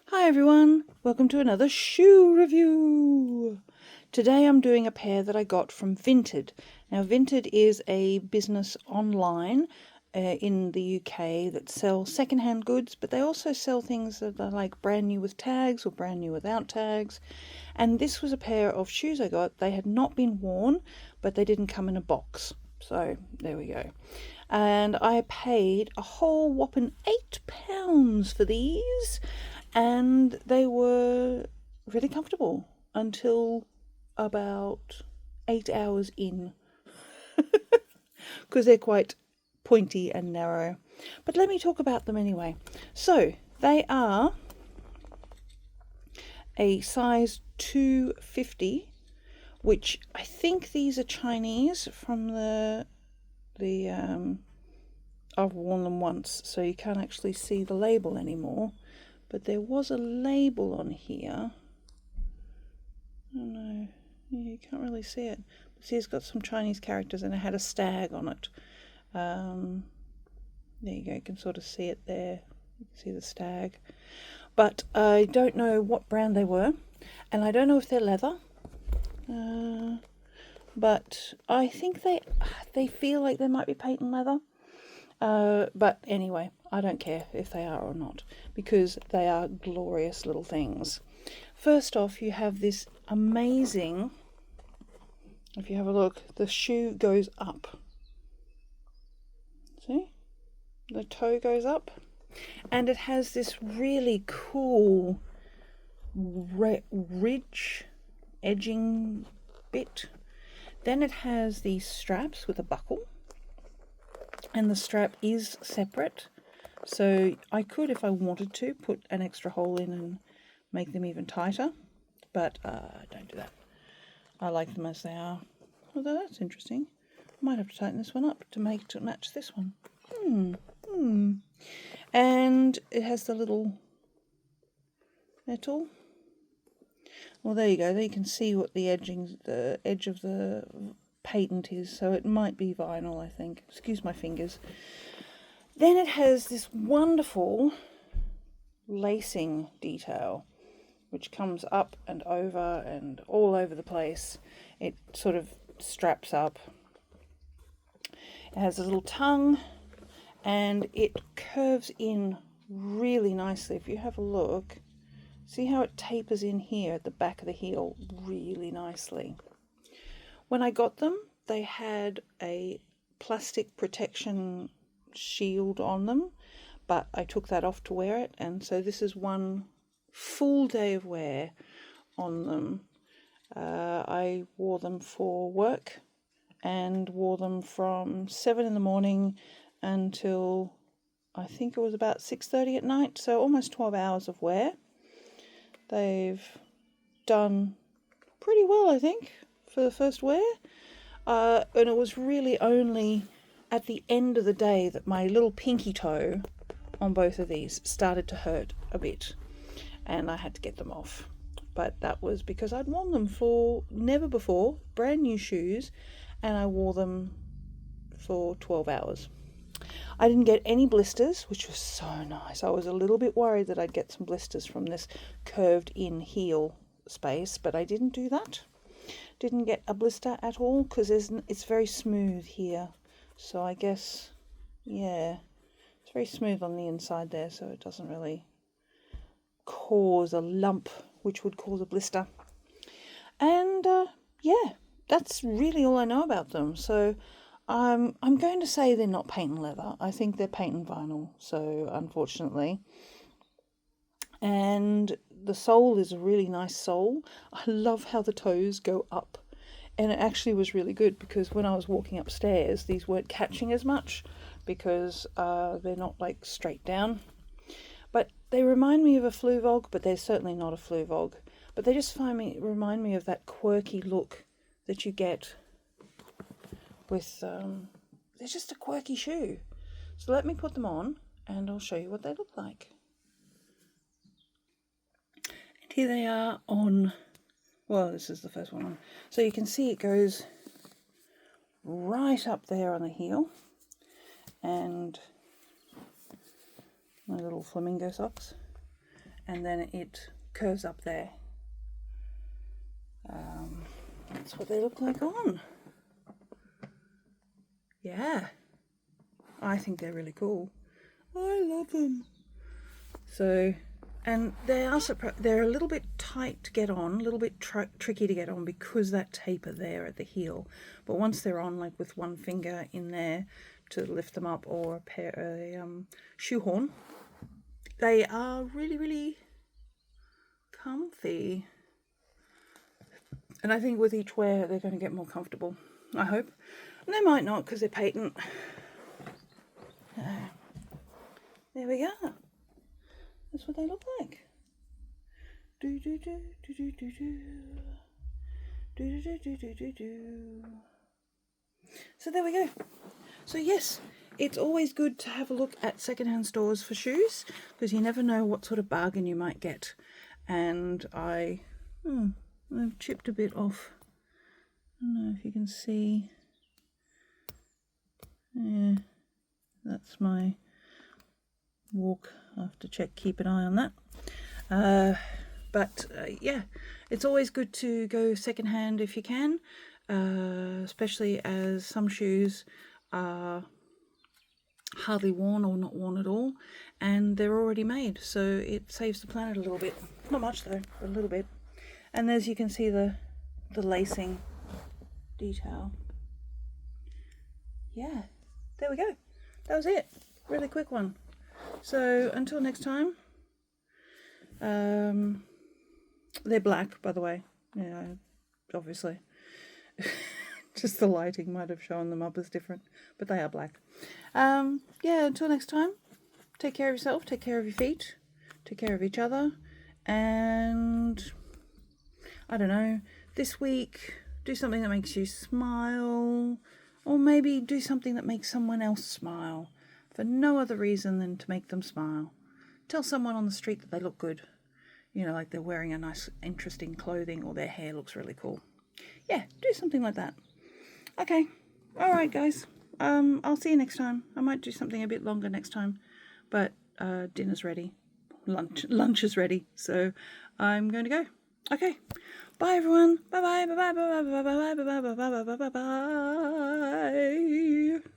Hi everyone, welcome to another shoe review. Today I'm doing a pair that I got from Vinted. Now Vinted is a business online in the UK that sells secondhand goods, but they also sell things that are like brand new with tags or brand new without tags. And this was a pair of shoes I got. They had not been worn, but they didn't come in a box. So there we go. And I paid a whole whopping £8 for these, and they were really comfortable until about 8 hours in, because they're quite pointy and narrow. But let me talk about them anyway. So they are a size 250, which I think these are Chinese from I've worn them once, so you can't actually see the label anymore. But there was a label on here. Oh no, you can't really see it. But see, it's got some Chinese characters and it had a stag on it. There you go, you can sort of see it there. You can see the stag. But I don't know what brand they were, and I don't know if they're leather. But I think they feel like they might be patent leather. But anyway, I don't care if they are or not, because they are glorious little things. First off, you have this amazing, if you have a look, the shoe goes up. See? The toe goes up. And it has this really cool ridge edging bit. Then it has these straps with a buckle. And the strap is separate, so I could, if I wanted to, put an extra hole in and make them even tighter, but I don't do that. I like them as they are. Although that's interesting. I might have to tighten this one up to match this one. And it has the little metal. Well, there you go. There you can see what the edge of the patent is, so it might be vinyl, I think. Excuse my fingers. Then it has this wonderful lacing detail, which comes up and over and all over the place. It sort of straps up. It has a little tongue, and it curves in really nicely. If you have a look, see how it tapers in here at the back of the heel really nicely. When I got them, they had a plastic protection shield on them, but I took that off to wear it, and so this is one full day of wear on them. I wore them for work and wore them from 7 in the morning until I think it was about 6:30 at night, so almost 12 hours of wear. They've done pretty well, I think, for the first wear. And it was really only at the end of the day that my little pinky toe on both of these started to hurt a bit, and I had to get them off. But that was because I'd worn them for never before, brand new shoes, and I wore them for 12 hours. I didn't get any blisters, which was so nice. I was a little bit worried that I'd get some blisters from this curved in heel space, but I didn't do that. Didn't get a blister at all, because it's very smooth here. So I guess, yeah, it's very smooth on the inside there, so it doesn't really cause a lump, which would cause a blister. And yeah, that's really all I know about them. So I'm going to say they're not patent leather. I think they're patent vinyl, so unfortunately. And the sole is a really nice sole. I love how the toes go up. And it actually was really good, because when I was walking upstairs, these weren't catching as much, because they're not like straight down. But they remind me of a Fluvog, but they're certainly not a Fluvog. But they just remind me of that quirky look that you get with, they're just a quirky shoe. So let me put them on and I'll show you what they look like. And here they are on, well, this is the first one on. So you can see it goes right up there on the heel, and my little flamingo socks. and then it curves up there. That's what they look like on. Yeah, I think they're really cool. I love them. So, and they're a little bit tight to get on, a little bit tricky to get on because that taper there at the heel. But once they're on, like with one finger in there to lift them up, or a shoehorn, they are really, really comfy. And I think with each wear, they're going to get more comfortable. I hope. And they might not because they're patent. There we go. That's what they look like. Do do do do do do do. Do do do do do do. So there we go. So yes, it's always good to have a look at secondhand stores for shoes because you never know what sort of bargain you might get. And I've chipped a bit off. I don't know if you can see. Yeah, that's my walk. I have to keep an eye on that. But yeah, it's always good to go secondhand if you can, especially as some shoes are hardly worn or not worn at all, and they're already made, so it saves the planet a little bit. Not much though, but a little bit. And as you can see, the lacing detail. Yeah, there we go. That was it. Really quick one. So until next time, they're black, by the way. Yeah, obviously. Just the lighting might have shown them up as different, but they are black. Yeah, until next time, take care of yourself, take care of your feet, take care of each other, and I don't know, this week, do something that makes you smile, or maybe do something that makes someone else smile, for no other reason than to make them smile. Tell someone on the street that they look good. You know, like they're wearing a nice, interesting clothing, or their hair looks really cool. Yeah, do something like that. Okay. All right, guys. I'll see you next time. I might do something a bit longer next time, but dinner's ready. Lunch is ready. So I'm going to go. Okay. Bye, everyone. Bye-bye. Bye-bye. Bye-bye. Bye-bye. Bye-bye. Bye-bye. Bye-bye. Bye-bye.